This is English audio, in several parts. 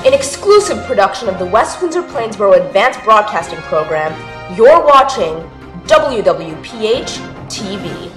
An exclusive production of the West Windsor Plainsboro Advanced Broadcasting Program, you're watching WWPH TV.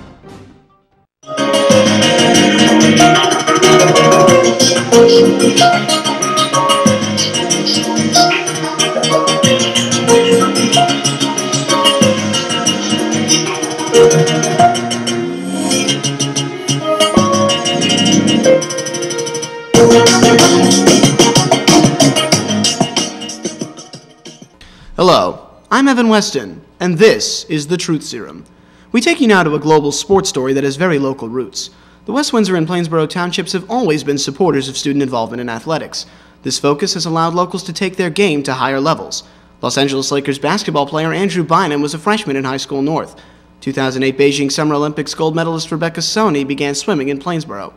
Hello, I'm Evan Weston, and this is The Truth Serum. We take you now to a global sports story that has very local roots. The West Windsor and Plainsboro townships have always been supporters of student involvement in athletics. This focus has allowed locals to take their game to higher levels. Los Angeles Lakers basketball player Andrew Bynum was a freshman in High School North. 2008 Beijing Summer Olympics gold medalist Rebecca Soni began swimming in Plainsboro.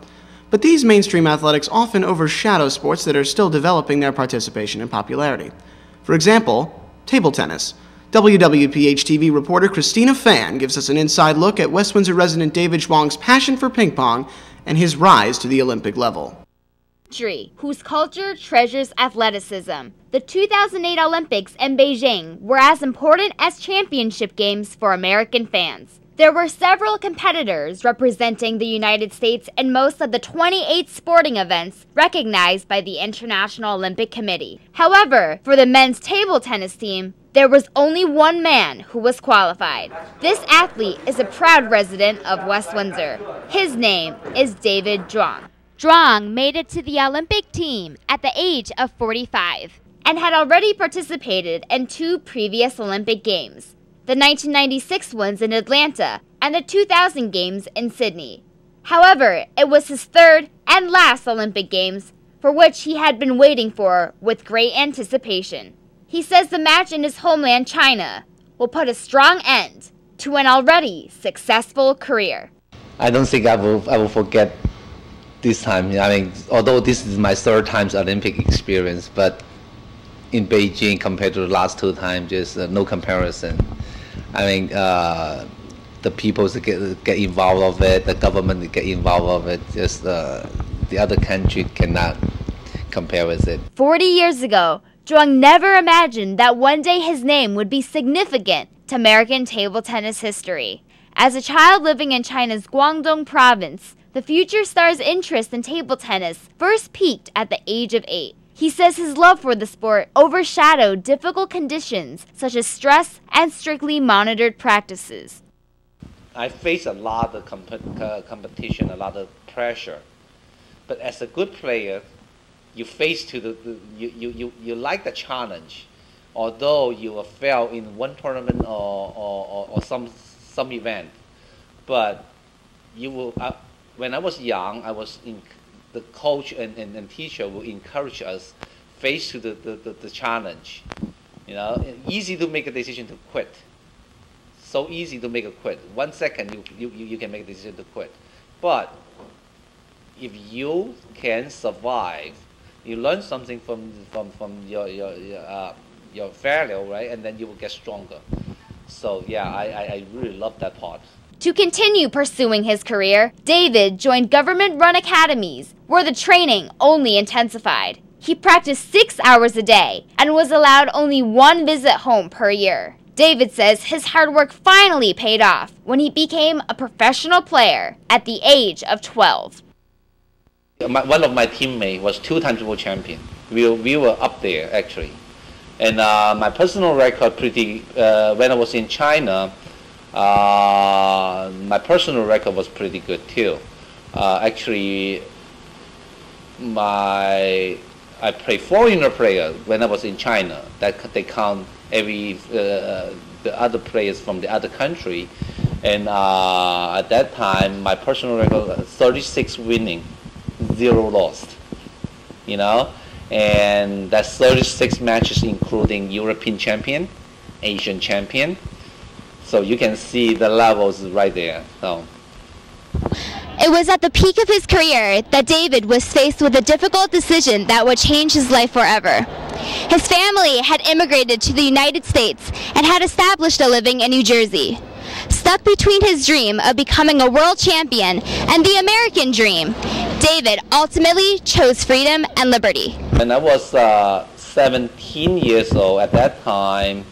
But these mainstream athletics often overshadow sports that are still developing their participation and popularity. For example, table tennis. WWPH TV reporter Christina Fan gives us an inside look at West Windsor resident David Zhuang's passion for ping pong and his rise to the Olympic level. Whose culture treasures athleticism. The 2008 Olympics in Beijing were as important as championship games for American fans. There were several competitors representing the United States in most of the 28 sporting events recognized by the International Olympic Committee. However, for the men's table tennis team, there was only one man who was qualified. This athlete is a proud resident of West Windsor. His name is David Zhuang. Zhuang made it to the Olympic team at the age of 45 and had already participated in 2 previous Olympic Games. The 1996 ones in Atlanta, and the 2000 Games in Sydney. However, it was his third and last Olympic Games, for which he had been waiting for with great anticipation. He says the match in his homeland, China, will put a strong end to an already successful career. I don't think I will forget this time. I mean, although this is my third time's Olympic experience, but in Beijing compared to the last 2 times, just no comparison. I mean, the people get involved of it, the government get involved of it. Just the other country cannot compare with it. 40 years ago, Zhuang never imagined that one day his name would be significant to American table tennis history. As a child living in China's Guangdong province, the future star's interest in table tennis first peaked at the age of 8. He says his love for the sport overshadowed difficult conditions such as stress and strictly monitored practices. I face a lot of competition, a lot of pressure. But as a good player, you face to you like the challenge. Although you will fail in one tournament or some event, but you will. When I was young, the coach and teacher will encourage us face to the challenge. You know, easy to make a decision to quit. So easy to make a quit. 1 second you can make a decision to quit. But if you can survive, you learn something from your failure, right? And then you will get stronger. So yeah, I really love that part. To continue pursuing his career, David joined government-run academies where the training only intensified. He practiced 6 hours a day and was allowed only 1 visit home per year. David says his hard work finally paid off when he became a professional player at the age of 12. One of my teammates was 2-time world champion. We were up there actually. And my personal record when I was in China, my personal record was pretty good too. Actually, I played foreigner player when I was in China. That they count the other players from the other country, and at that time my personal record 36 winning, 0 lost. You know, and that's 36 matches including European champion, Asian champion. So you can see the levels right there. So. It was at the peak of his career that David was faced with a difficult decision that would change his life forever. His family had immigrated to the United States and had established a living in New Jersey. Stuck between his dream of becoming a world champion and the American dream, David ultimately chose freedom and liberty. When I was 17 years old, at that time,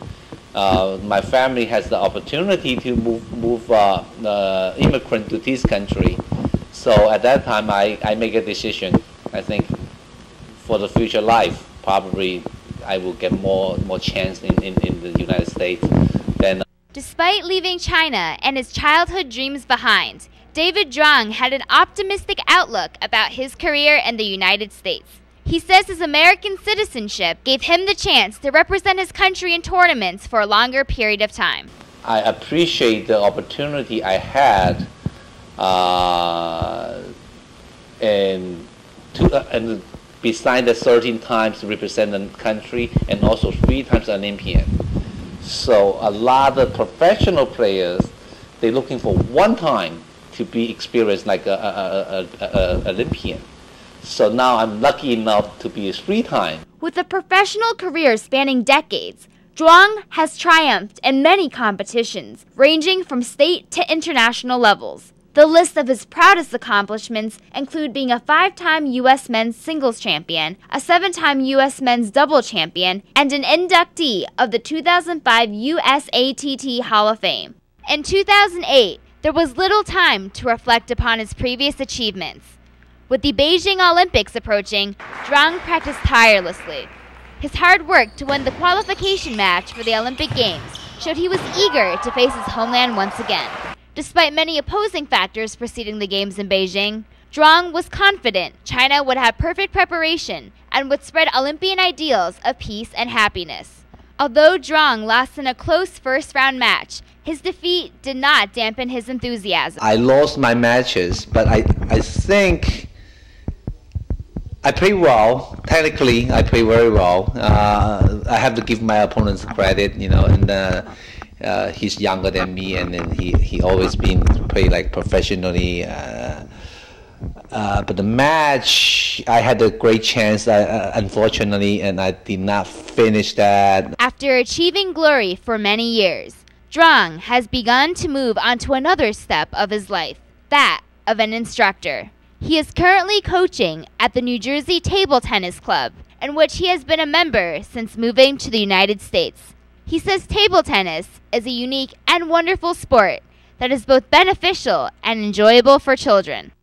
my family has the opportunity to move immigrant to this country. So at that time, I make a decision. I think for the future life, probably I will get more chance in the United States than. Despite leaving China and his childhood dreams behind, David Zhuang had an optimistic outlook about his career in the United States. He says his American citizenship gave him the chance to represent his country in tournaments for a longer period of time. I appreciate the opportunity I had and besides the 13 times to represent the country and also 3 times Olympian. So a lot of professional players, they're looking for one time to be experienced like a Olympian. So now I'm lucky enough to be a 3 time. With a professional career spanning decades, Zhuang has triumphed in many competitions, ranging from state to international levels. The list of his proudest accomplishments include being a 5-time U.S. men's singles champion, a 7-time U.S. men's double champion, and an inductee of the 2005 USATT Hall of Fame. In 2008, there was little time to reflect upon his previous achievements. With the Beijing Olympics approaching, Zhuang practiced tirelessly. His hard work to win the qualification match for the Olympic Games showed he was eager to face his homeland once again. Despite many opposing factors preceding the Games in Beijing, Zhuang was confident China would have perfect preparation and would spread Olympian ideals of peace and happiness. Although Zhuang lost in a close first-round match, his defeat did not dampen his enthusiasm. I lost my matches, but I think I play well. Technically, I play very well. I have to give my opponents credit, and he's younger than me, and then he always been play like professionally. But the match, I had a great chance, unfortunately, and I did not finish that. After achieving glory for many years, Zhuang has begun to move on to another step of his life, that of an instructor. He is currently coaching at the New Jersey Table Tennis Club, in which he has been a member since moving to the United States. He says table tennis is a unique and wonderful sport that is both beneficial and enjoyable for children.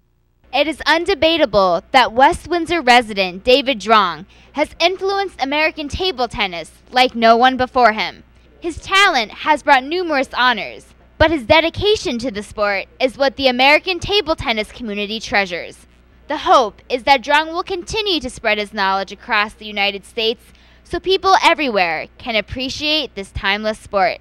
It is undebatable that West Windsor resident David Zhuang has influenced American table tennis like no one before him. His talent has brought numerous honors, but his dedication to the sport is what the American table tennis community treasures. The hope is that Zhuang will continue to spread his knowledge across the United States so people everywhere can appreciate this timeless sport.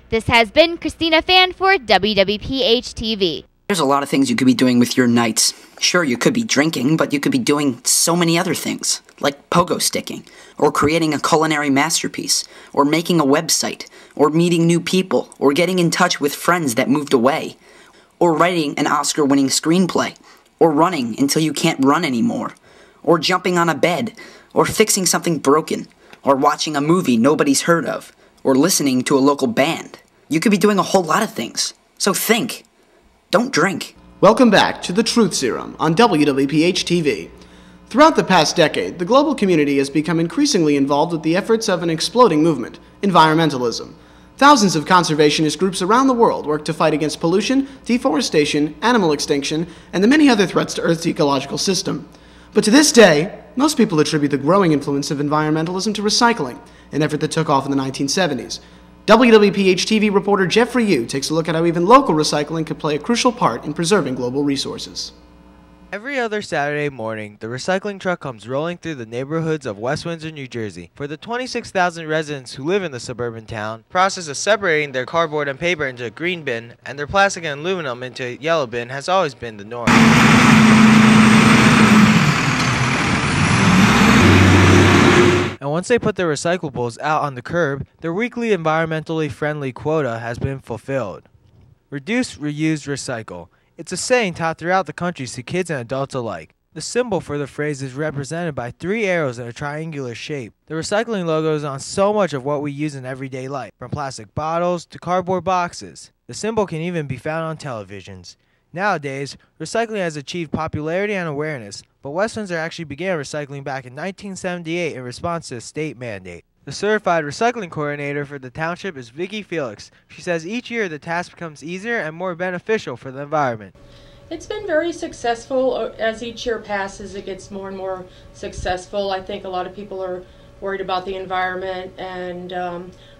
This has been Christina Fan for WWPH TV. There's a lot of things you could be doing with your nights. Sure, you could be drinking, but you could be doing so many other things, like pogo sticking, or creating a culinary masterpiece, or making a website, or meeting new people, or getting in touch with friends that moved away, or writing an Oscar-winning screenplay, or running until you can't run anymore, or jumping on a bed, or fixing something broken, or watching a movie nobody's heard of, or listening to a local band. You could be doing a whole lot of things. So think. Don't drink. Welcome back to The Truth Serum on WWPH TV. Throughout the past decade, the global community has become increasingly involved with the efforts of an exploding movement, environmentalism. Thousands of conservationist groups around the world work to fight against pollution, deforestation, animal extinction, and the many other threats to Earth's ecological system. But to this day, most people attribute the growing influence of environmentalism to recycling, an effort that took off in the 1970s. WWPH TV reporter Jeffrey Yu takes a look at how even local recycling could play a crucial part in preserving global resources. Every other Saturday morning, the recycling truck comes rolling through the neighborhoods of West Windsor, New Jersey. For the 26,000 residents who live in the suburban town, the process of separating their cardboard and paper into a green bin and their plastic and aluminum into a yellow bin has always been the norm. And once they put their recyclables out on the curb, their weekly environmentally friendly quota has been fulfilled. Reduce, reuse, recycle. It's a saying taught throughout the country to kids and adults alike. The symbol for the phrase is represented by 3 arrows in a triangular shape. The recycling logo is on so much of what we use in everyday life, from plastic bottles to cardboard boxes. The symbol can even be found on televisions. Nowadays, recycling has achieved popularity and awareness, but West Windsor actually began recycling back in 1978 in response to a state mandate. The certified recycling coordinator for the township is Vicki Felix. She says each year the task becomes easier and more beneficial for the environment. It's been very successful. As each year passes, it gets more and more successful. I think a lot of people are worried about the environment and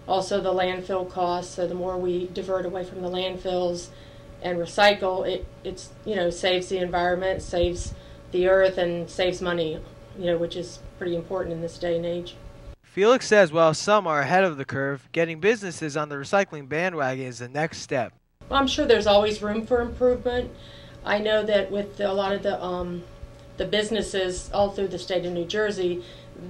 also the landfill costs. So the more we divert away from the landfills and recycle, it's saves the environment, saves the earth, and saves money, which is pretty important in this day and age. Felix says while some are ahead of the curve, getting businesses on the recycling bandwagon is the next step. Well, I'm sure there's always room for improvement. I know that with a lot of the businesses all through the state of New Jersey,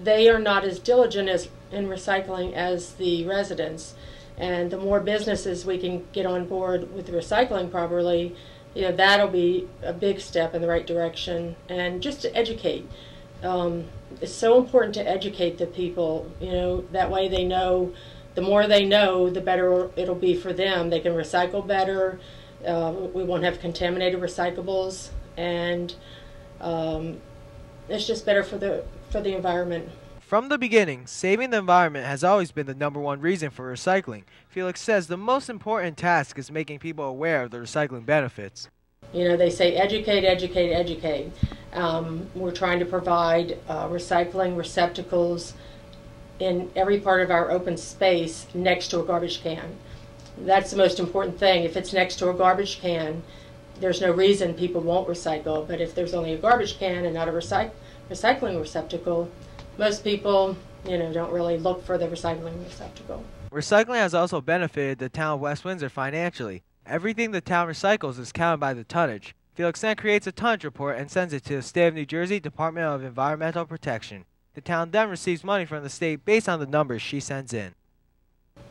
they are not as diligent in recycling as the residents. And the more businesses we can get on board with recycling properly, that'll be a big step in the right direction. And just to educate. It's so important to educate the people, that way they know, the more they know, the better it'll be for them. They can recycle better, we won't have contaminated recyclables, and it's just better for the environment. From the beginning, saving the environment has always been the -- reason for recycling. Felix says the most important task is making people aware of the recycling benefits. They say educate, educate, educate. We're trying to provide recycling receptacles in every part of our open space next to a garbage can. That's the most important thing. If it's next to a garbage can, there's no reason people won't recycle. But if there's only a garbage can and not a recycling receptacle, most people, don't really look for the recycling receptacle. Recycling has also benefited the town of West Windsor financially. Everything the town recycles is counted by the tonnage. Felix then creates a tonnage report and sends it to the State of New Jersey Department of Environmental Protection. The town then receives money from the state based on the numbers she sends in.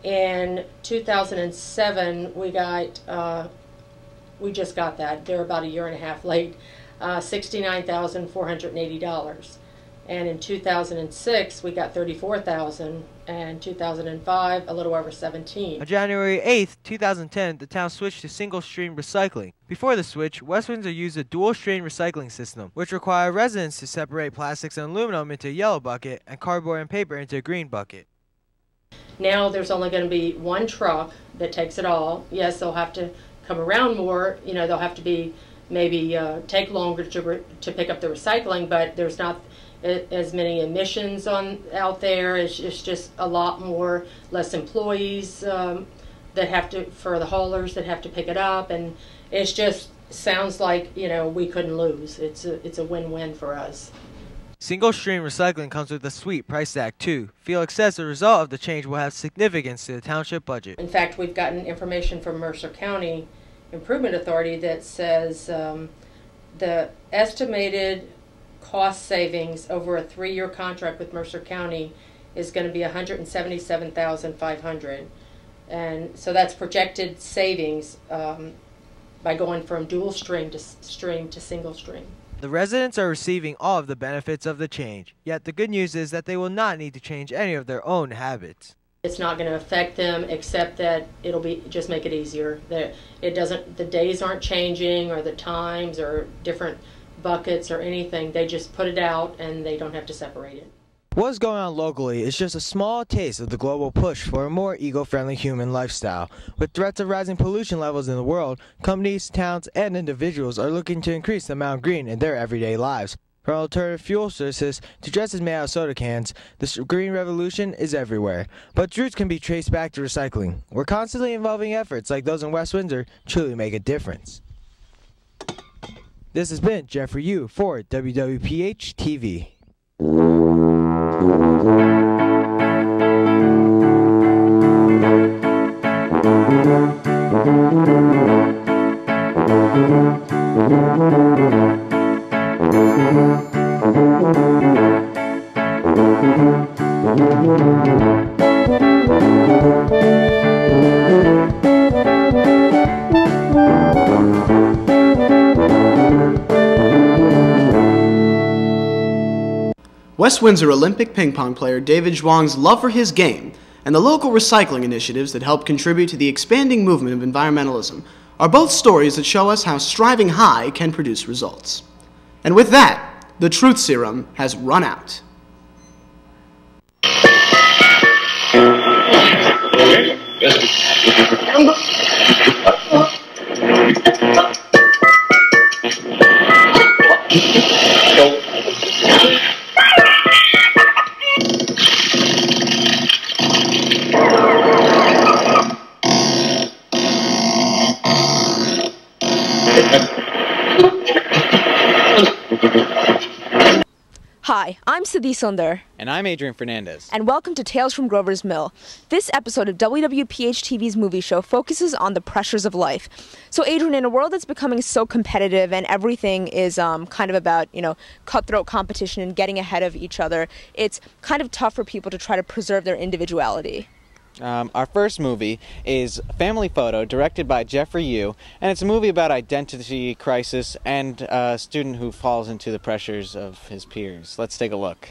In 2007, we just got that. They're about a year and a half late, $69,480. And in 2006, we got $34,000, and 2005, a little over $17,000. On January 8, 2010, the town switched to single-stream recycling. Before the switch, West Windsor used a dual-stream recycling system, which required residents to separate plastics and aluminum into a yellow bucket and cardboard and paper into a green bucket. Now there's only going to be one truck that takes it all. Yes, they'll have to come around more. They'll have to be maybe take longer to pick up the recycling, but there's not as many emissions out there. It's just a lot less employees that have to, for the haulers that have to pick it up, and it's just sounds like we couldn't lose. It's a win-win for us. Single-stream recycling comes with a sweet price tag too. Felix says the result of the change will have significance to the township budget. In fact, we've gotten information from Mercer County Improvement Authority that says the estimated cost savings over a 3-year contract with Mercer County is going to be $177,500, and so that's projected savings by going from dual stream to single stream. The residents are receiving all of the benefits of the change, yet the good news is that they will not need to change any of their own habits. It's not going to affect them, except that it'll just make it easier. That the days aren't changing, or the times, or different buckets or anything. They just put it out and they don't have to separate it. What's going on locally is just a small taste of the global push for a more eco-friendly human lifestyle. With threats of rising pollution levels in the world, companies, towns, and individuals are looking to increase the amount of green in their everyday lives. From alternative fuel sources to dresses made out of soda cans, the green revolution is everywhere. But its roots can be traced back to recycling, where constantly evolving efforts like those in West Windsor truly make a difference. This has been Jeffrey Yu for WWPH TV. West Windsor Olympic ping pong player David Zhuang's love for his game and the local recycling initiatives that help contribute to the expanding movement of environmentalism are both stories that show us how striving high can produce results. And with that, the truth serum has run out. Hi, I'm Siddhi Sundar. And I'm Adrian Fernandez. And welcome to Tales from Grover's Mill. This episode of WWPH TV's movie show focuses on the pressures of life. So Adrian, in a world that's becoming so competitive and everything is kind of about, cutthroat competition and getting ahead of each other, it's kind of tough for people to try to preserve their individuality. Our first movie is Family Photo, directed by Jeffrey Yu, and it's a movie about identity crisis and a student who falls into the pressures of his peers. Let's take a look.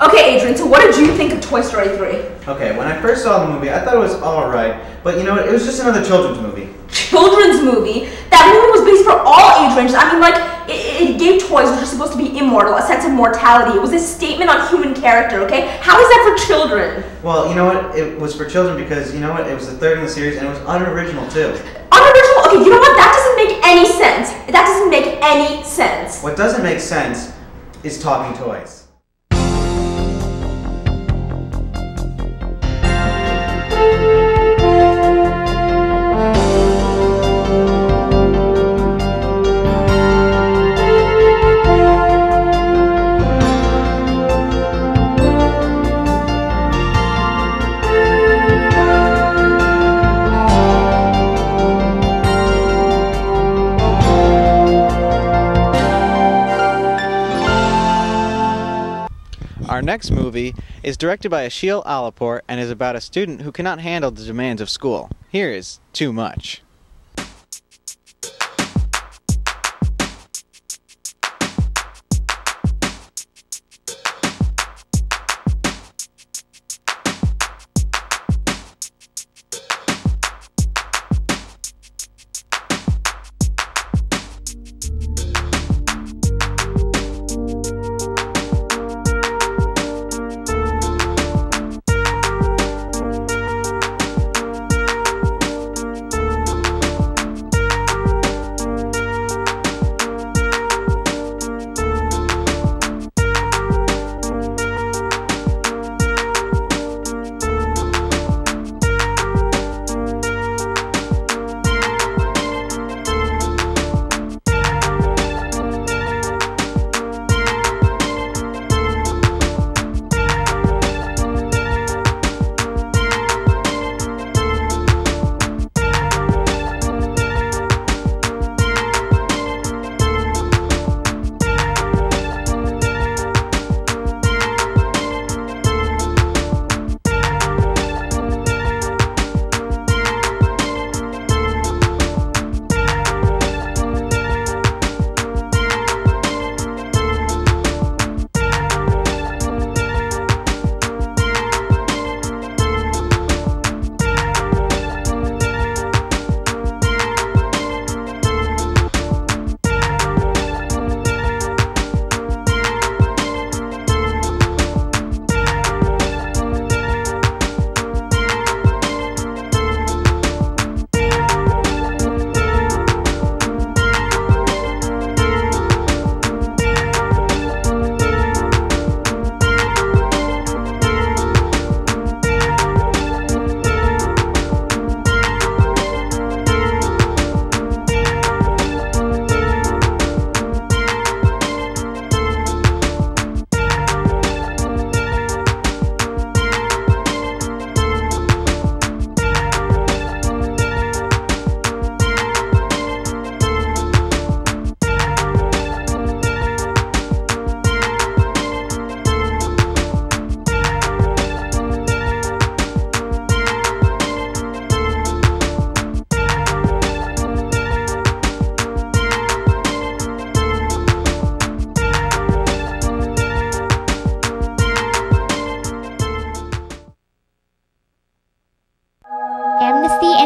Okay, Adrian, so what did you think of Toy Story 3? Okay, when I first saw the movie, I thought it was alright, but you know what, it was just another children's movie. Children's movie? That movie was based for all age ranges. I mean, like, it gave toys which are supposed to be immortal, a sense of mortality. It was a statement on human character, okay? How is that for children? Well, you know what, it was for children because, you know what, it was the third in the series and it was unoriginal too. Unoriginal? Okay, you know what, that doesn't make any sense. That doesn't make any sense. What doesn't make sense is talking toys. Our next movie is directed by Ashil Alapur and is about a student who cannot handle the demands of school. Here is Too Much.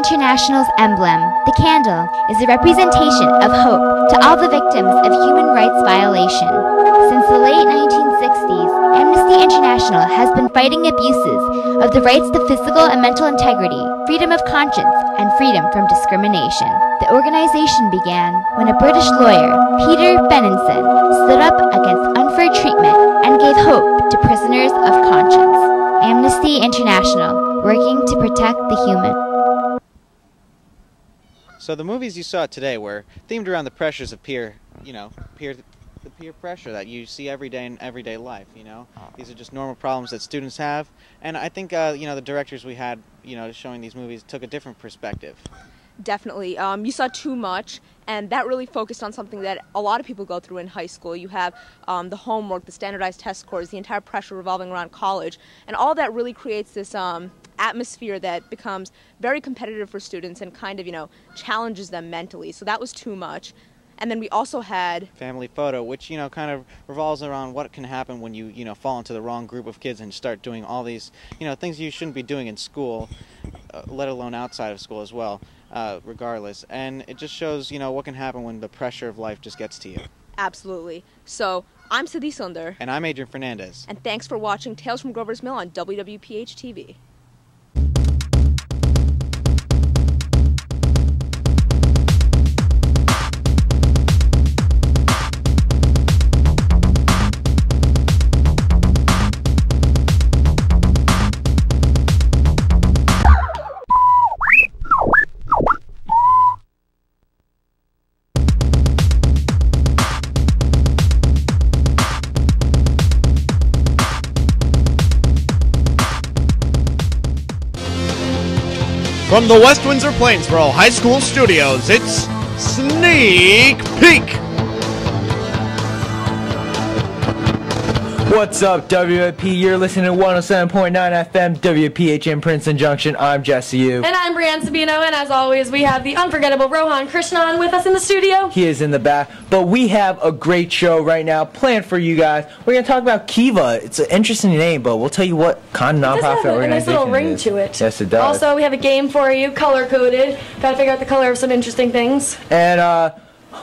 International's emblem, the candle, is a representation of hope to all the victims of human rights violation. Since the late 1960s, Amnesty International has been fighting abuses of the rights to physical and mental integrity, freedom of conscience, and freedom from discrimination. The organization began when a British lawyer, Peter Benenson, stood up against unfair treatment and gave hope to prisoners of conscience. Amnesty International, working to protect the human. So the movies you saw today were themed around the pressures of peer pressure that you see every day in everyday life, you know. These are just normal problems that students have, and I think, the directors we had, showing these movies took a different perspective. Definitely. You saw Too Much, and that really focused on something that a lot of people go through in high school. You have the homework, the standardized test scores, the entire pressure revolving around college, and all that really creates this atmosphere that becomes very competitive for students and kind of, challenges them mentally. So that was Too Much. And then we also had Family Photo, which, kind of revolves around what can happen when you, fall into the wrong group of kids and start doing all these, things you shouldn't be doing in school, let alone outside of school as well, regardless. And it just shows, what can happen when the pressure of life just gets to you. Absolutely. So, I'm Sadi Sunder. And I'm Adrian Fernandez. And thanks for watching Tales from Grover's Mill on WWPH TV. From the West Windsor Plainsboro High School Studios, it's Sneak Peek! What's up, WWP? You're listening to 107.9 FM, WPH in Princeton Junction. I'm Jesse Yu. And I'm Brianne Sabino, and as always, we have the unforgettable Rohan Krishnan with us in the studio. He is in the back, but we have a great show right now planned for you guys. We're going to talk about Kiva. It's an interesting name, but we'll tell you what kind of nonprofit organization a nice little ring to it. Yes, it does. Also, we have a game for you, color-coded. Got to figure out the color of some interesting things. And a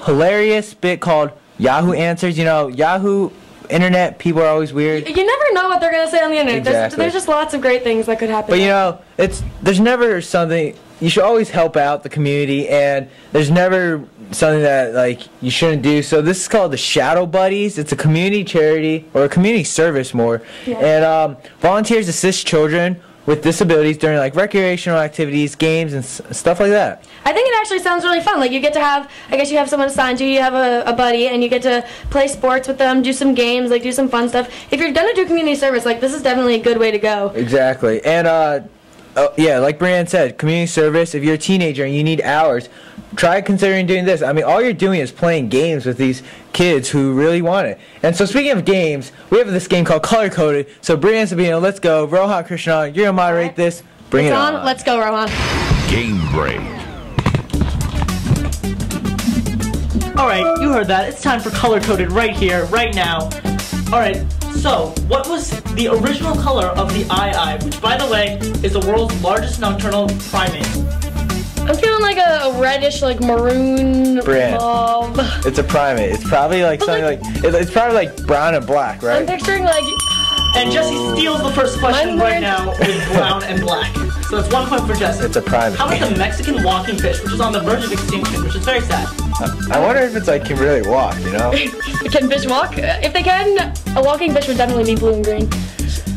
hilarious bit called Yahoo Answers. Yahoo Internet, people are always weird. You never know what they're going to say on the internet. Exactly. There's just lots of great things that could happen. But there's never something, you should always help out the community, and there's never something that you shouldn't do. So this is called the Shadow Buddies. It's a community charity, or a community service more. Yeah. And volunteers assist children with disabilities during recreational activities, games, and stuff like that. I think it actually sounds really fun. You get to have, I guess you have someone assigned to you, you have a buddy, and you get to play sports with them, do some games, do some fun stuff. If you're going to do community service, this is definitely a good way to go. Exactly. And, yeah, like Brianne said, community service, if you're a teenager and you need hours, try considering doing this. I mean, all you're doing is playing games with these kids who really want it. And so speaking of games, we have this game called Color Coded. So Brianne Sabino, let's go. Rohan Krishna, you're going to moderate this. Bring it on. Let's go, Rohan. Game break. Alright, you heard that. It's time for Color Coded right here, right now. Alright, so what was the original color of the eye, which, by the way, is the world's largest nocturnal primate? I'm feeling like a reddish, maroon mauve. It's a primate. It's probably it's probably brown and black, right? I'm picturing And Jesse steals the first question right now with brown and black. So that's 1 point for Jesse. It's a primate. How about the Mexican walking fish, which is on the verge of extinction, which is very sad? I wonder if it's can really walk, Can fish walk? If they can, a walking fish would definitely be blue and green.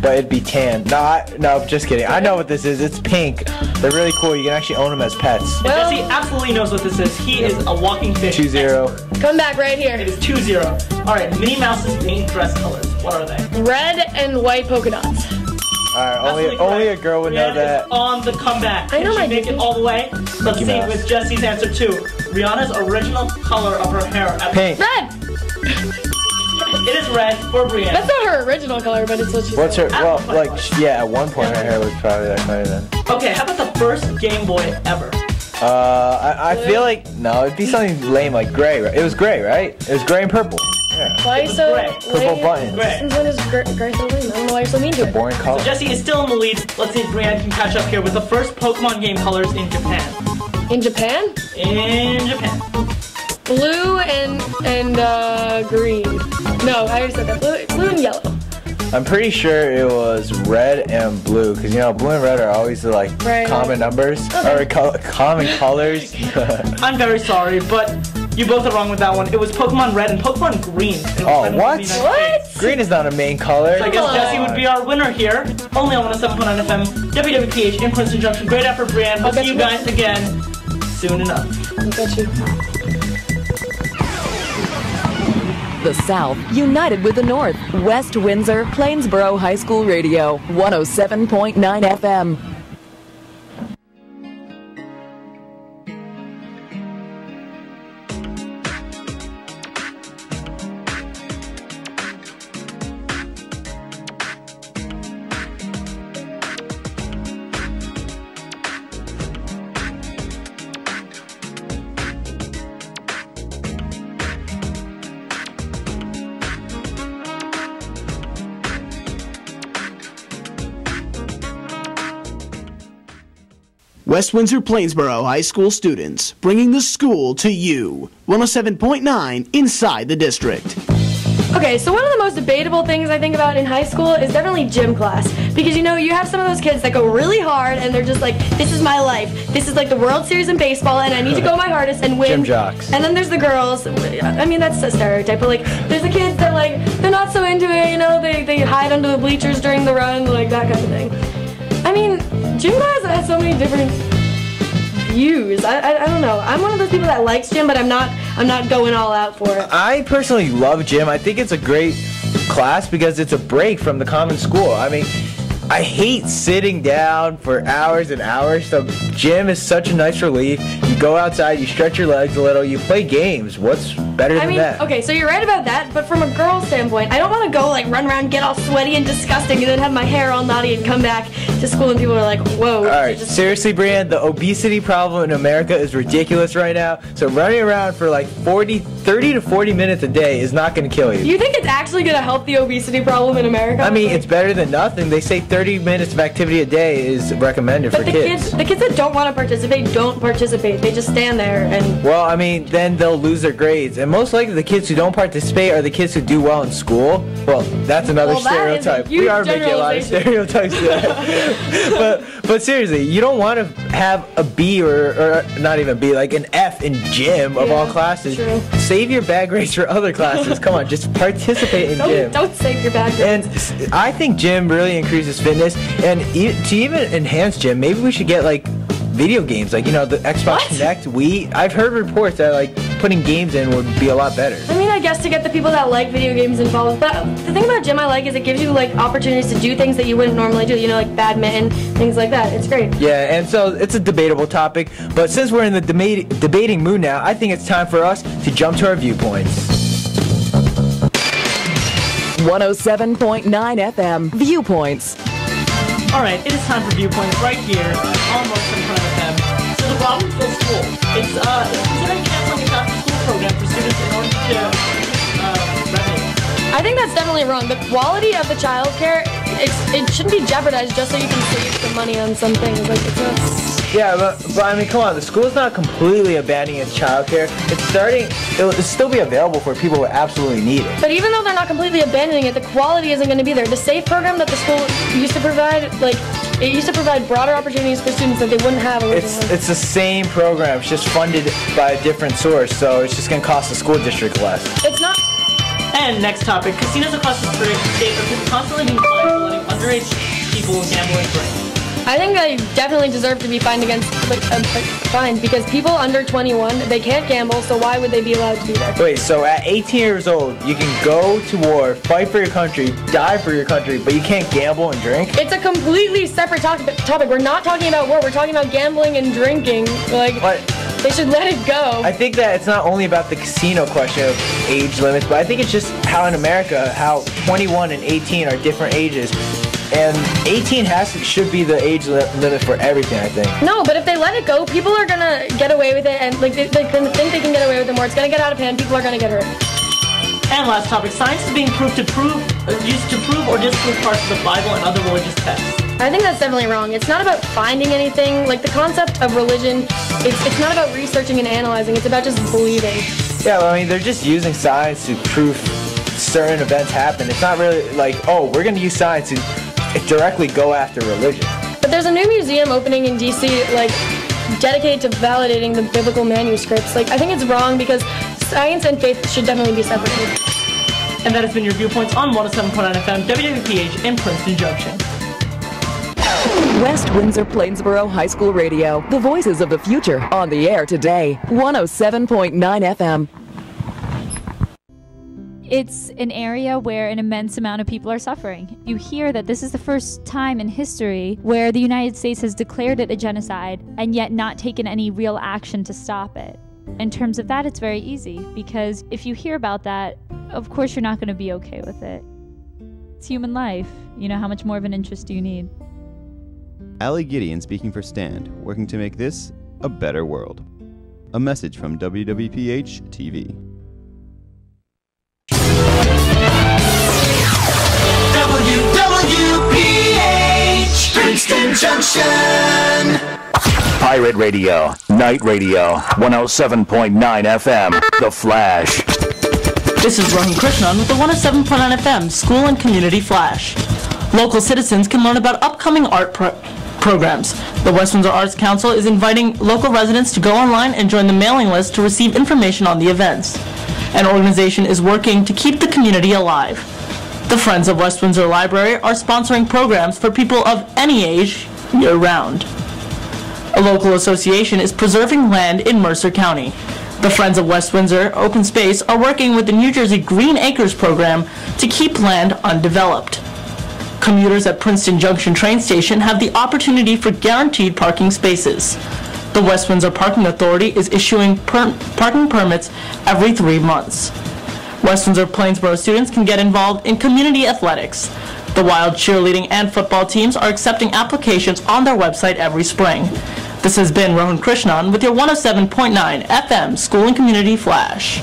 But it'd be tan. No, just kidding. I know what this is. It's pink. They're really cool. You can actually own them as pets. Well, Jesse absolutely knows what this is. He is a walking fish. 2-0. Come back right here. It is 2-0. Alright, Minnie Mouse's main dress colors. What are they? Red and white polka dots. Alright, only a girl would know that. On the comeback. I know Can she make it all the way? Let's see with Jesse's answer too. Rihanna's original color of her hair. Pink. Red! It is red for Brianne. That's not her original color, but it's what she's. What's her? Well, at one point her hair was probably that kind of then. Okay, how about the first Game Boy ever? I feel no, it'd be something lame like gray. Right? It was gray, right? It was gray and purple. Yeah. Why are you so lame? Purple buttons. Since when is gray so lame? I don't know why you're so mean to it. Boring color. So Jesse is still in the lead. Let's see if Brianne can catch up here with the first Pokemon game colors in Japan. In Japan? In Japan. Blue and green. No, I already said that. Blue and yellow. I'm pretty sure it was red and blue, because blue and red are always the common numbers or common colors. I'm very sorry, but you both are wrong with that one. It was Pokemon Red and Pokemon Green. Oh, what? Green is not a main color. So I guess Jesse would be our winner here. Only on 107.9 FM, WWPH in Princeton Junction. Great effort, Brianne. We'll see you guys again soon enough. I bet you. The South, united with the North. West Windsor, Plainsboro High School Radio, 107.9 FM. West Windsor Plainsboro High School students, bringing the school to you. 107.9 inside the district. Okay, so one of the most debatable things I think about in high school is definitely gym class. Because, you know, you have some of those kids that go really hard and they're just like, this is my life. This is like the World Series in baseball and I need to go my hardest and win. Gym jocks. And then there's the girls. I mean, that's a stereotype, but like, there's the kids that like, they're not so into it, you know, they hide under the bleachers during the run, like that kind of thing. I mean, gym class has so many different views. I don't know. I'm one of those people that likes gym, but I'm not going all out for it. I personally love gym. I think it's a great class because it's a break from the common school. I mean, I hate sitting down for hours and hours, so gym is such a nice relief. You go outside, you stretch your legs a little, you play games. What's better than that? Okay, so you're right about that, but from a girl's standpoint, I don't want to go like run around, get all sweaty and disgusting, and then have my hair all naughty and come back to school and people are like, whoa. Alright, seriously, Brian, the obesity problem in America is ridiculous right now, so running around for like 30 to 40 minutes a day is not going to kill you. You think it's actually going to help the obesity problem in America? I mean, it's better than nothing. They say 30 minutes of activity a day is recommended for kids. The kids that don't want to participate don't participate. They just stand there and... Well, I mean, then they'll lose their grades. And most likely the kids who don't participate are the kids who do well in school. Well, that's another stereotype. We are making a lot of stereotypes there. But seriously, you don't want to have a B or not even B, like an F in gym of all classes. True. Save your bad grades for other classes. Come on, just participate in gym. Don't save your bad grades. And I think gym really increases fitness. And to even enhance gym, maybe we should get like video games, like, you know, the Xbox Connect, Wii. I've heard reports that like putting games in would be a lot better. I mean, I guess to get the people that like video games involved. But the thing about gym I like is it gives you like opportunities to do things that you wouldn't normally do. You know, like badminton, things like that. It's great. Yeah, and so it's a debatable topic. But since we're in the debating mood now, I think it's time for us to jump to our viewpoints. 107.9 FM Viewpoints. Alright, it is time for Viewpoints right here on 107.9 FM. So the Robbinsville School, it's considering canceling its after-school program for students in order to revenue. I think that's definitely wrong. The quality of the childcare, it shouldn't be jeopardized just so you can save some money on some things. Like it's not... Yeah, but I mean, come on, the school's not completely abandoning its childcare. It'll still be available for people who absolutely need it. But even though they're not completely abandoning it, the quality isn't going to be there. The SAFE program that the school used to provide, like, it used to provide broader opportunities for students that they wouldn't have originally. It's the same program, it's just funded by a different source, so it's just going to cost the school district less. It's not... And next topic, casinos across the state are constantly being fined for letting underage people gamble and drink. I think they definitely deserve to be fined fined because people under 21, they can't gamble, so why would they be allowed to be there? Wait, so at 18 years old, you can go to war, fight for your country, die for your country, but you can't gamble and drink? It's a completely separate topic. We're not talking about war, we're talking about gambling and drinking. Like, what? They should let it go. I think that it's not only about the casino question of age limits, but I think it's just how in America, how 21 and 18 are different ages. And 18 should be the age limit for everything, I think. No, but if they let it go, people are gonna get away with it, and like they think they can get away with it more. It's gonna get out of hand. People are gonna get hurt. And last topic: science is being used to prove or disprove parts of the Bible and other religious texts. I think that's definitely wrong. It's not about finding anything. Like the concept of religion, it's not about researching and analyzing. It's about just believing. Yeah, well, I mean, they're just using science to prove certain events happen. It's not really like, oh, we're gonna use science to directly go after religion. But there's a new museum opening in DC, like, dedicated to validating the biblical manuscripts. Like, I think it's wrong because science and faith should definitely be separated. And that has been your Viewpoints on 107.9 FM, WWPH in Princeton Junction. West Windsor Plainsboro High School Radio, the voices of the future, on the air today, 107.9 FM. It's an area where an immense amount of people are suffering. You hear that this is the first time in history where the United States has declared it a genocide and yet not taken any real action to stop it. In terms of that, it's very easy, because if you hear about that, of course you're not going to be okay with it. It's human life. You know, how much more of an interest do you need? Allie Gideon speaking for STAND, working to make this a better world. A message from WWPH TV. WWPH Princeton Junction. Pirate Radio, Night Radio, 107.9 FM, The Flash. This is Rohan Krishnan with the 107.9 FM School and Community Flash. Local citizens can learn about upcoming art programs. The West Windsor Arts Council is inviting local residents to go online and join the mailing list to receive information on the events. An organization is working to keep the community alive. The Friends of West Windsor Library are sponsoring programs for people of any age year-round. A local association is preserving land in Mercer County. The Friends of West Windsor Open Space are working with the New Jersey Green Acres program to keep land undeveloped. Commuters at Princeton Junction train station have the opportunity for guaranteed parking spaces. The West Windsor Parking Authority is issuing parking permits every 3 months. West Windsor Plainsboro students can get involved in community athletics. The Wild cheerleading and football teams are accepting applications on their website every spring. This has been Rohan Krishnan with your 107.9 FM School and Community Flash.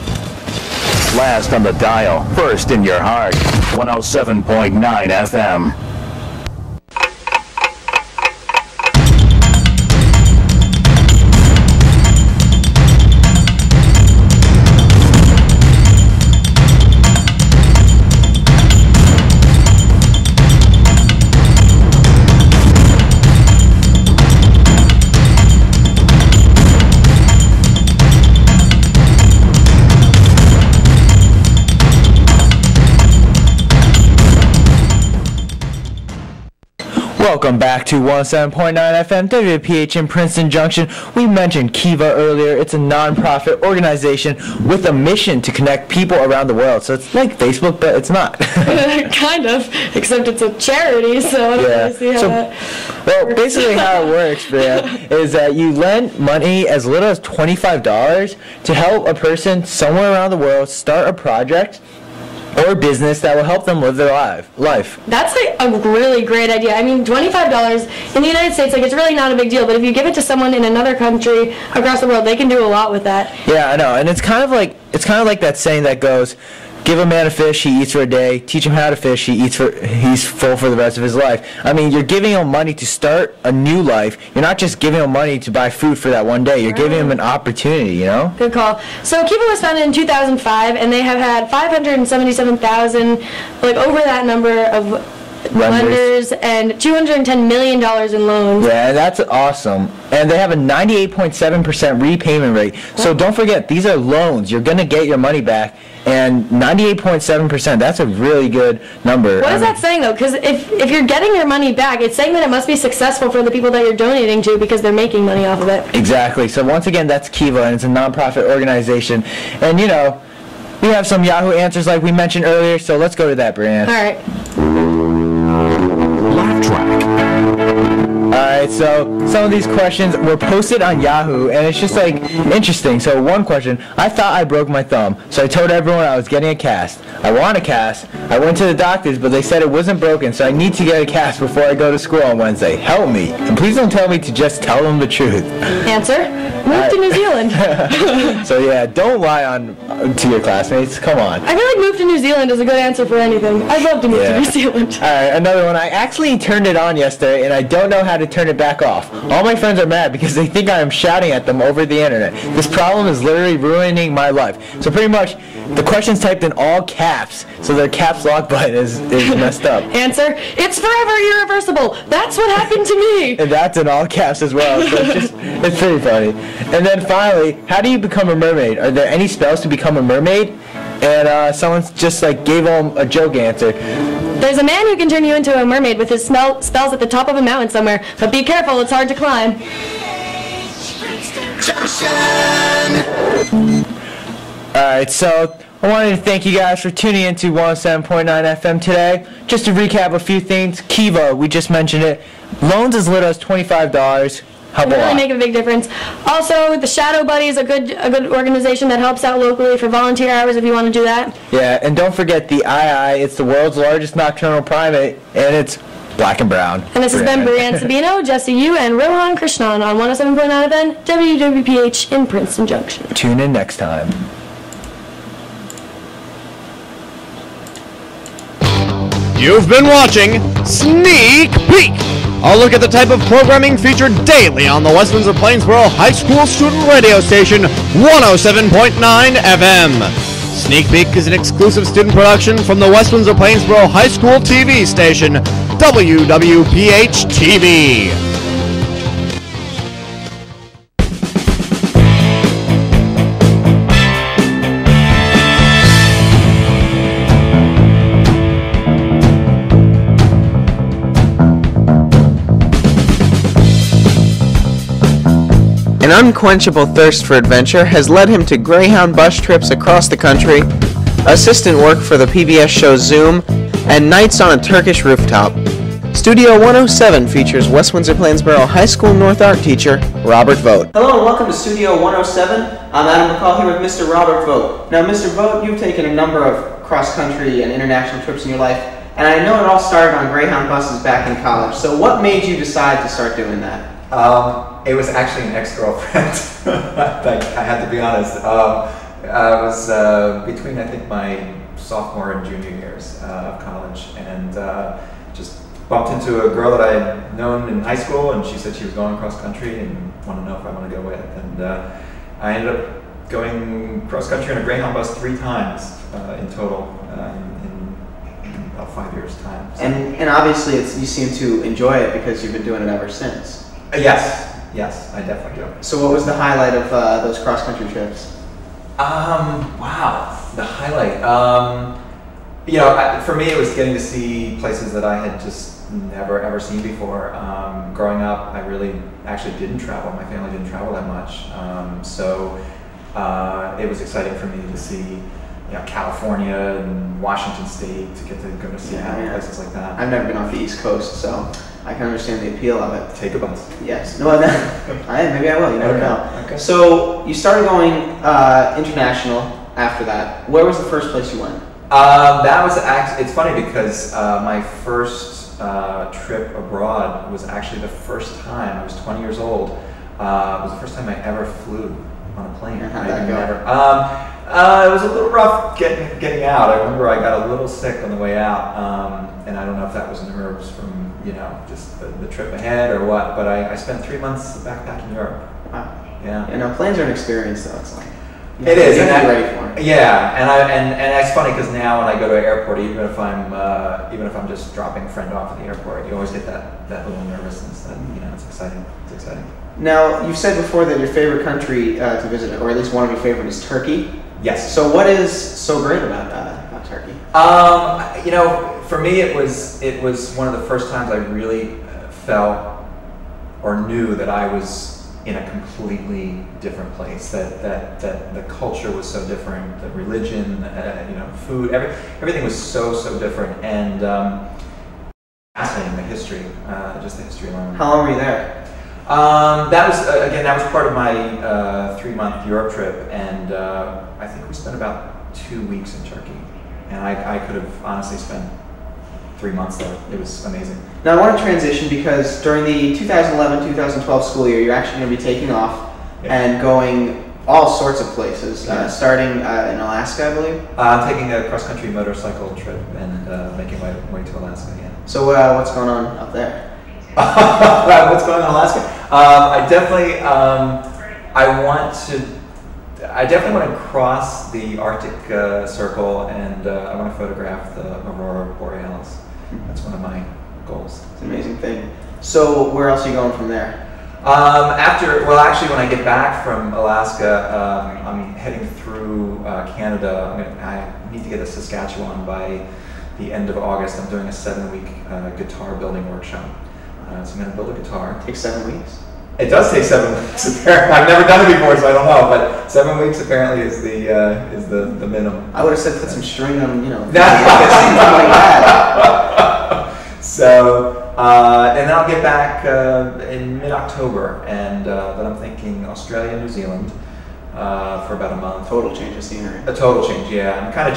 Last on the dial, first in your heart, 107.9 FM. Welcome back to 107.9 FM WWPH in Princeton Junction. We mentioned Kiva earlier. It's a non-profit organization with a mission to connect people around the world. So it's like Facebook, but it's not. Kind of, except it's a charity, so I don't really see how that Well, basically how it works, Brian, is that you lend money as little as $25 to help a person somewhere around the world start a project or business that will help them live their life. That's like a really great idea. I mean, $25 in the United States, like, it's really not a big deal, but if you give it to someone in another country across the world, they can do a lot with that. Yeah, I know, and it's kind of like that saying that goes, give a man a fish, he eats for a day. Teach him how to fish, he's full for the rest of his life. I mean, you're giving him money to start a new life. You're not just giving him money to buy food for that one day. You're giving him an opportunity, you know? Good call. So Kiva was founded in 2005, and they have had 577,000, like over that number of lenders and $210 million in loans. Yeah, that's awesome. And they have a 98.7% repayment rate. So don't forget, these are loans. You're going to get your money back. And 98.7%, that's a really good number. What is that saying, though? Because if you're getting your money back, it's saying that it must be successful for the people that you're donating to because they're making money off of it. Exactly. So once again, that's Kiva, and it's a nonprofit organization. And, you know, we have some Yahoo answers like we mentioned earlier, so let's go to that, Brianna. All right. Laugh track. Alright, so some of these questions were posted on Yahoo, and it's just like interesting. So one question, I thought I broke my thumb, so I told everyone I was getting a cast. I want a cast. I went to the doctors, but they said it wasn't broken, so I need to get a cast before I go to school on Wednesday. Help me. And please don't tell me to just tell them the truth. Answer, move to New Zealand. So yeah, don't lie to your classmates. Come on. I feel like move to New Zealand is a good answer for anything. I'd love to move to New Zealand. Alright, another one. I actually turned it on yesterday, and I don't know how to turn it back off. All my friends are mad because they think I am shouting at them over the internet. This problem is literally ruining my life. So pretty much, the question's typed in all caps, so their caps lock button is messed up. Answer, it's forever irreversible. That's what happened to me. And that's in all caps as well, so it's pretty funny. And then finally, how do you become a mermaid? Are there any spells to become a mermaid? And someone just like gave them a joke answer. There's a man who can turn you into a mermaid with his spells at the top of a mountain somewhere, but be careful, it's hard to climb. Alright, so I wanted to thank you guys for tuning in to 107.9 FM today. Just to recap a few things, Kiva, we just mentioned it. Loans as little as $25. Help It really make a big difference. Also, the Shadow Buddy is a good organization that helps out locally for volunteer hours if you want to do that. Yeah, and don't forget the II. It's the world's largest nocturnal primate, and it's black and brown. And this has been Brianne Sabino, Jesse Yu, and Rohan Krishnan on 107.9 FM WWPH in Princeton Junction. Tune in next time. You've been watching Sneak Peek. A look at the type of programming featured daily on the West Windsor Plainsboro High School student radio station, 107.9 FM. Sneak Peek is an exclusive student production from the West Windsor Plainsboro High School TV station, WWPH TV. An unquenchable thirst for adventure has led him to Greyhound bus trips across the country, assistant work for the PBS show Zoom, and nights on a Turkish rooftop. Studio 107 features West Windsor Plainsboro High School North Art teacher, Robert Vogt. Hello and welcome to Studio 107. I'm Adam McCall here with Mr. Robert Vogt. Now, Mr. Vogt, you've taken a number of cross-country and international trips in your life, and I know it all started on Greyhound buses back in college. So what made you decide to start doing that? It was actually an ex-girlfriend. I had to be honest. I was between, I think, my sophomore and junior years of college, and just bumped into a girl that I had known in high school, and she said she was going cross country and wanted to know if I wanted to go with. And I ended up going cross country on a Greyhound bus 3 times in total in about 5 years' time. So. And obviously, you seem to enjoy it because you've been doing it ever since. Yes, I definitely do. So what was the highlight of those cross-country trips? Wow, the highlight. You know, for me, it was getting to see places that I had just never ever seen before. Growing up, I really actually didn't travel. My family didn't travel that much, so it was exciting for me to see, you know, California and Washington State, to get to go to see places like that. I've never been off the East Coast, so I can understand the appeal of it. Take a bus. Yes. No, maybe I will. You never know. Okay. So you started going international after that. Where was the first place you went? That was actually, it's funny because my first trip abroad was actually the first time. I was 20 years old. It was the first time I ever flew on a plane. How'd that go? It was a little rough getting out. I remember I got a little sick on the way out, and I don't know if that was nerves from, you know, just the trip ahead or what, but I spent 3 months backpacking Europe. Wow. Yeah. You know, planes are an experience though. It's like, it is. You have to be ready for it. Yeah, and it's funny because now when I go to an airport, even if I'm just dropping a friend off at the airport, you always get that little nervousness. That, you know, it's exciting. It's exciting. Now, you've said before that your favorite country to visit, or at least one of your favorite, is Turkey. Yes. So what is so great about Turkey? You know, for me, it was one of the first times I really felt or knew that I was in a completely different place. That the culture was so different, the religion, you know, food, everything was so different, and fascinating. The history, just the history alone. How long were you there? That was part of my 3-month Europe trip, and I think we spent about 2 weeks in Turkey, and I could have honestly spent 3 months there. It was amazing. Now I want to transition because during the 2011-2012 school year, you're actually going to be taking off and going all sorts of places, starting in Alaska, I believe. I'm taking a cross-country motorcycle trip and making my way to Alaska. Yeah. So what's going on up there? What's going on in Alaska? I definitely want to cross the Arctic Circle, and I want to photograph the Aurora Borealis. That's one of my goals. It's an amazing thing. So where else are you going from there? Actually, when I get back from Alaska, I'm heading through Canada. I need to get to Saskatchewan by the end of August. I'm doing a 7-week guitar building workshop. So I'm going to build a guitar. It takes 7 weeks? It does take 7 weeks, apparently. I've never done it before, so I don't know, but 7 weeks apparently is the minimum. I would have said put some string on, you know, something like that. So, and then I'll get back in mid-October, and then I'm thinking Australia, New Zealand for about a month. Total change of scenery. A total change, yeah. I'm kind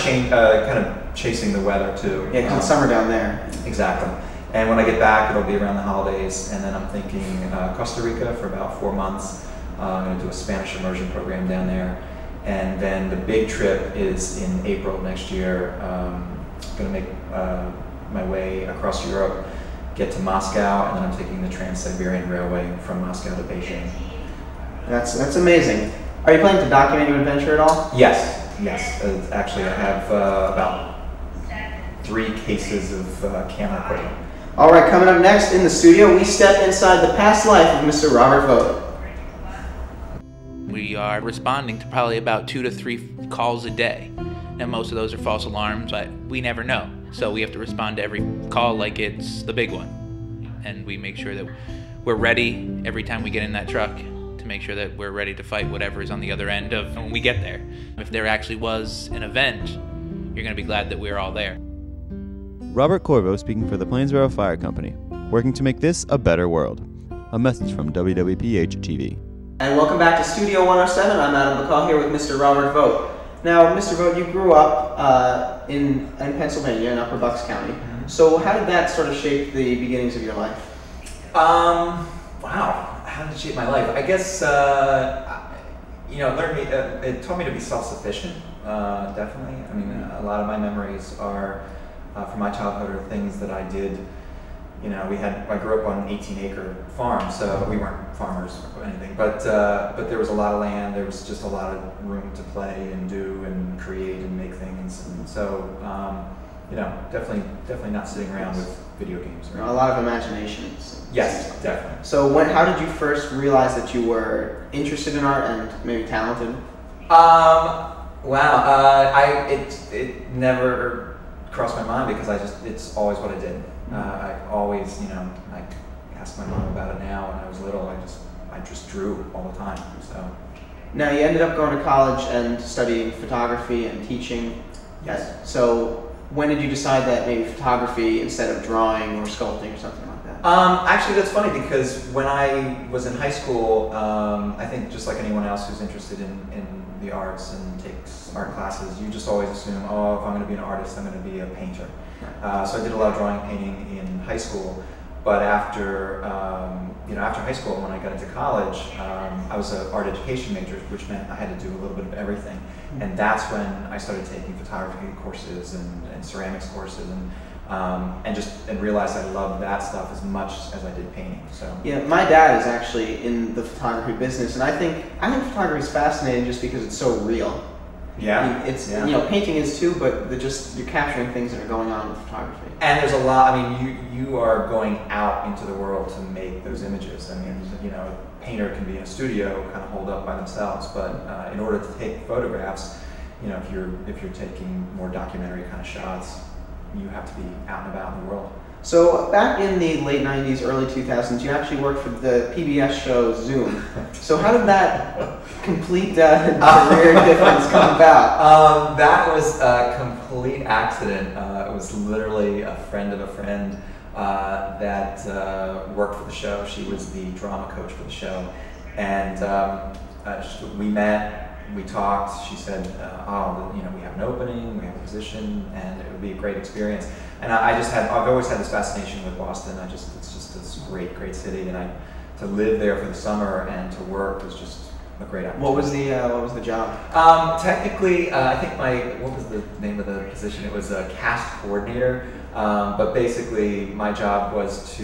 of chasing the weather too. Yeah, because it's summer down there. Exactly. And when I get back, it'll be around the holidays, and then I'm thinking Costa Rica for about 4 months. I'm going to do a Spanish immersion program down there, and then the big trip is in April of next year. I'm going to make my way across Europe, get to Moscow, and then I'm taking the Trans-Siberian Railway from Moscow to Beijing. That's amazing. Are you planning to document your adventure at all? Yes. Actually, I have about 3 cases of camera equipment. All right, coming up next in the studio, we step inside the past life of Mr. Robert Vogt. We are responding to probably about 2 to 3 calls a day. And most of those are false alarms, but we never know. So we have to respond to every call like it's the big one. And we make sure that we're ready every time we get in that truck to make sure that we're ready to fight whatever is on the other end of when we get there. If there actually was an event, you're going to be glad that we're all there. Robert Corvo speaking for the Plainsboro Fire Company, working to make this a better world. A message from WWPH TV. And welcome back to Studio 107. I'm Adam McCall here with Mr. Robert Vogt. Now, Mr. Vogt, you grew up in Pennsylvania, in Upper Bucks County. Mm-hmm. So how did that sort of shape the beginnings of your life? Wow, how did it shape my life? I guess, it taught me to be self-sufficient, definitely. I mean, a lot of my memories are, from my childhood, are things that I did. I grew up on an 18-acre farm, so we weren't farmers or anything, but there was a lot of land, there was just a lot of room to play and do and create and make things, and so, definitely not sitting around with video games. A lot of imagination. Yes, definitely. So how did you first realize that you were interested in art and maybe talented? It never crossed my mind because it's always what I did. I always, I ask my mom about it now. When I was little, I just drew all the time. So. Now you ended up going to college and studying photography and teaching. Yes. So when did you decide that maybe photography instead of drawing or sculpting or something like that? Actually, that's funny because when I was in high school, I think just like anyone else who's interested in the arts and takes art classes, you just always assume, if I'm going to be an artist, I'm going to be a painter. So I did a lot of drawing and painting in high school, but after high school, when I got into college, I was an art education major, which meant I had to do a little bit of everything, and that's when I started taking photography courses and ceramics courses, and realized I loved that stuff as much as I did painting. So yeah, my dad is actually in the photography business, and I think photography is fascinating just because it's so real. Yeah, painting is too, but you're capturing things that are going on with photography. And there's a lot. I mean, you are going out into the world to make those images. I mean, a painter can be in a studio, kind of holed up by themselves, but in order to take photographs, if you're taking more documentary kind of shots, you have to be out and about in the world. So back in the late 90s, early 2000s, you actually worked for the PBS show Zoom. So how did that complete career difference come about? That was a complete accident. It was literally a friend of a friend that worked for the show. She was the drama coach for the show. And we met. We talked. She said, we have an opening, we have a position, and it would be a great experience. And I've always had this fascination with Boston. It's just this great city, and to live there for the summer and to work was just a great opportunity. What was the job? Technically, I think what was the name of the position? It was a cast coordinator. But basically, my job was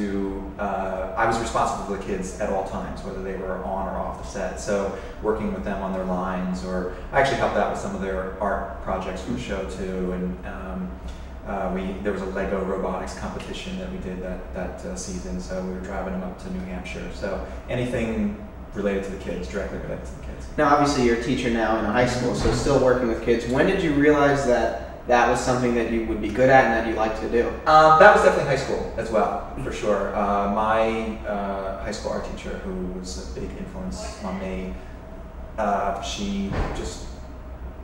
I was responsible for the kids at all times, whether they were on or off the set. So working with them on their lines, or I actually helped out with some of their art projects for the show too. And there was a Lego robotics competition that we did that season. So we were driving them up to New Hampshire. So anything related to the kids, directly related to the kids. Now, obviously, you're a teacher now in high school, so still working with kids. When did you realize that was something that you would be good at and that you liked to do? That was definitely high school as well, for sure. My high school art teacher, who was a big influence on me, she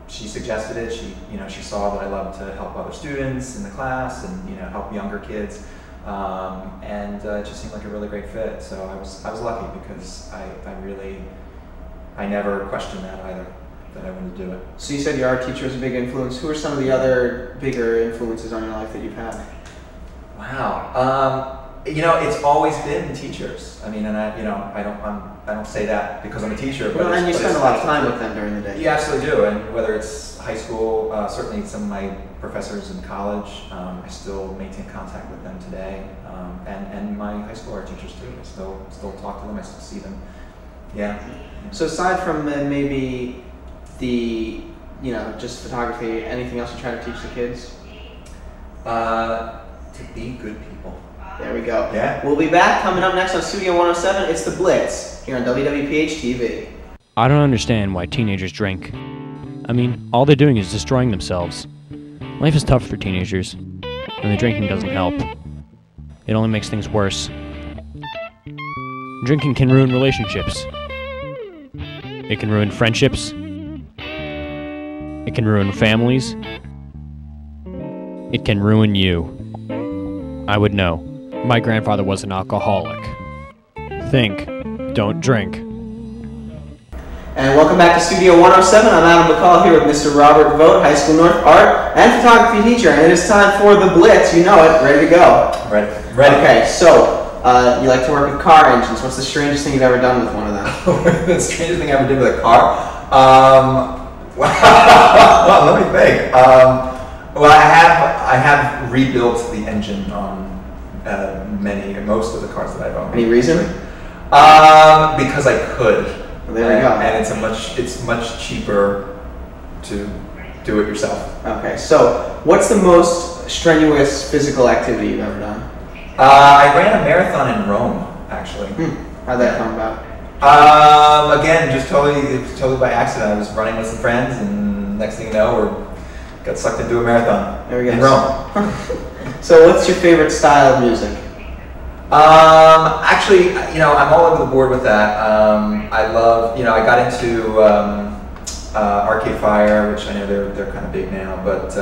suggested it. She saw that I loved to help other students in the class and help younger kids, and it just seemed like a really great fit. So I was lucky because I never questioned that either, that I wanted to do it. So you said your art teacher was a big influence. Who are some of the other bigger influences on your life that you've had? Wow. It's always been teachers. I mean, and I don't say that because I'm a teacher. But and you spend a lot of time with them during the day. You absolutely do, and whether it's high school, certainly some of my professors in college, I still maintain contact with them today, and my high school art teachers too. I still talk to them. I still see them. Yeah. So aside from maybe the just photography, anything else you try to teach the kids? To be good people. There we go. Yeah. We'll be back. Coming up next on Studio 107, it's The Blitz here on WWPH TV. I don't understand why teenagers drink. I mean, all they're doing is destroying themselves. Life is tough for teenagers, and the drinking doesn't help. It only makes things worse. Drinking can ruin relationships. It can ruin friendships. It can ruin families. It can ruin you. I would know. My grandfather was an alcoholic. Think, don't drink. And welcome back to Studio 107. I'm Adam McCall here with Mr. Robert Vogt, High School North art and photography teacher. And it is time for The Blitz. You know it. Ready to go? Ready. Okay, so you like to work with car engines. What's the strangest thing you've ever done with one of them? The strangest thing I ever did with a car? Well, let me think. Well, I have rebuilt the engine on most of the cars that I've owned. Any reason? Because I could. Well, there we go. And it's much cheaper to do it yourself. Okay, so what's the most strenuous physical activity you've ever done? I ran a marathon in Rome, actually. How'd that come about? Again, just totally by accident. I was running with some friends, and next thing you know, got sucked into a marathon there we go. in Rome. So what's your favorite style of music? Actually, I'm all over the board with that. I love, I got into Arcade Fire, which I know they're kind of big now, but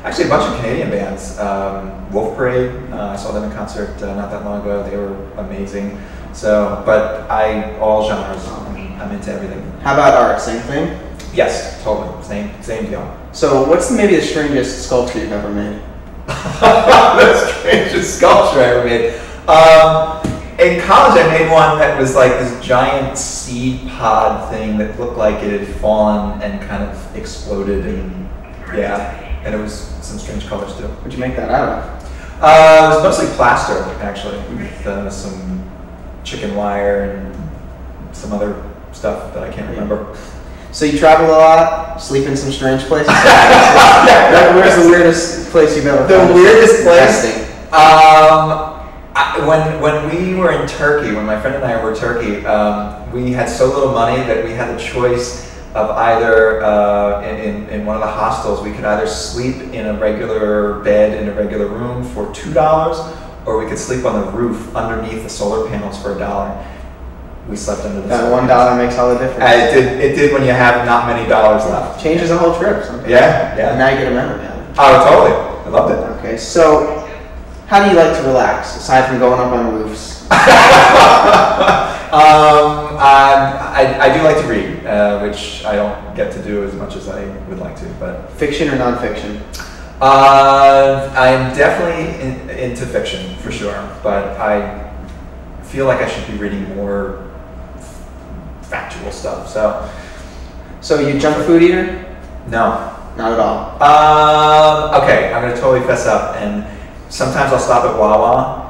actually a bunch of Canadian bands. Wolf Parade, I saw them in concert not that long ago. They were amazing. So, but all genres. I'm into everything. How about art? Same thing? Yes, totally. Same deal. So what's maybe the strangest sculpture you've ever made? The strangest sculpture I ever made. In college, I made one that was like this giant seed pod thing that looked like it had fallen and kind of exploded, and and it was some strange colors too. What'd you make that out of? It was mostly plaster, actually, with some chicken wire and some other stuff that I can't remember. So you travel a lot, sleep in some strange places? Where's the weirdest place you've ever been? The weirdest place? When we were in Turkey, when my friend and I were in Turkey, we had so little money that we had the choice of either, in one of the hostels, we could either sleep in a regular bed in a regular room for $2, or we could sleep on the roof underneath the solar panels for $1. We slept under the solar $1 panels. makes all the difference. It did when you have not many dollars left. Changes the whole trip. Sometimes. Yeah. And now you get a memory out of it. Oh, totally. I loved it. Okay, so how do you like to relax, aside from going up on roofs? I do like to read, which I don't get to do as much as I would like to. But fiction or nonfiction? I'm definitely into fiction, for sure. But I feel like I should be reading more factual stuff. So you junk food eater? No. Not at all. Okay, I'm going to totally fess up. And sometimes I'll stop at Wawa,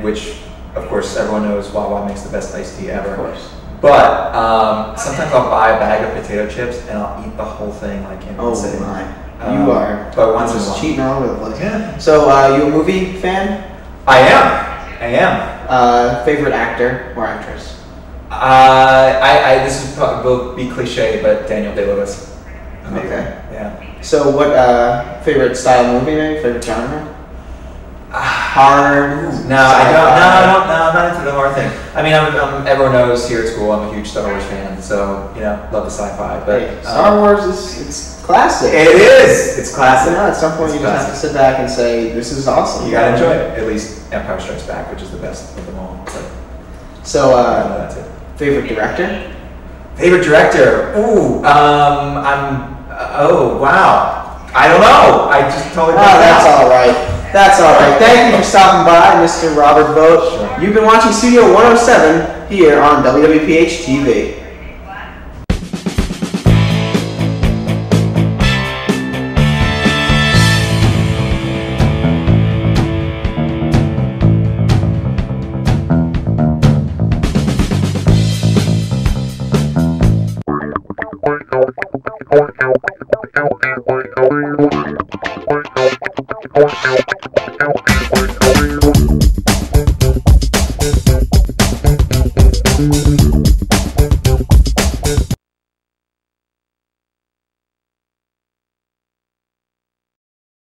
which, of course, everyone knows Wawa makes the best iced tea ever. Of course. But sometimes I'll buy a bag of potato chips and I'll eat the whole thing like in one sitting. My. You are but once in a just while. cheating all over the place. Yeah. So you a movie fan? I am. Favorite actor or actress? This will be cliche, but Daniel Day-Lewis. Amazing. Okay. Yeah. So what favorite style movie maybe? Favorite genre? Horror? No, I'm not into the horror thing. I mean, everyone knows here at school I'm a huge Star Wars fan, so love the sci-fi. But Star Wars it's classic. It is. It's classic. At some point you just have to sit back and say, "This is awesome." You gotta enjoy it. At least Empire Strikes Back, which is the best of them all. So that's it. Favorite director? Favorite director? Ooh, oh wow. I don't know. I just totally. That's all right. That's all right. Thank you for stopping by, Mr. Robert Vogt. Sure. You've been watching Studio 107 here on WWPH TV.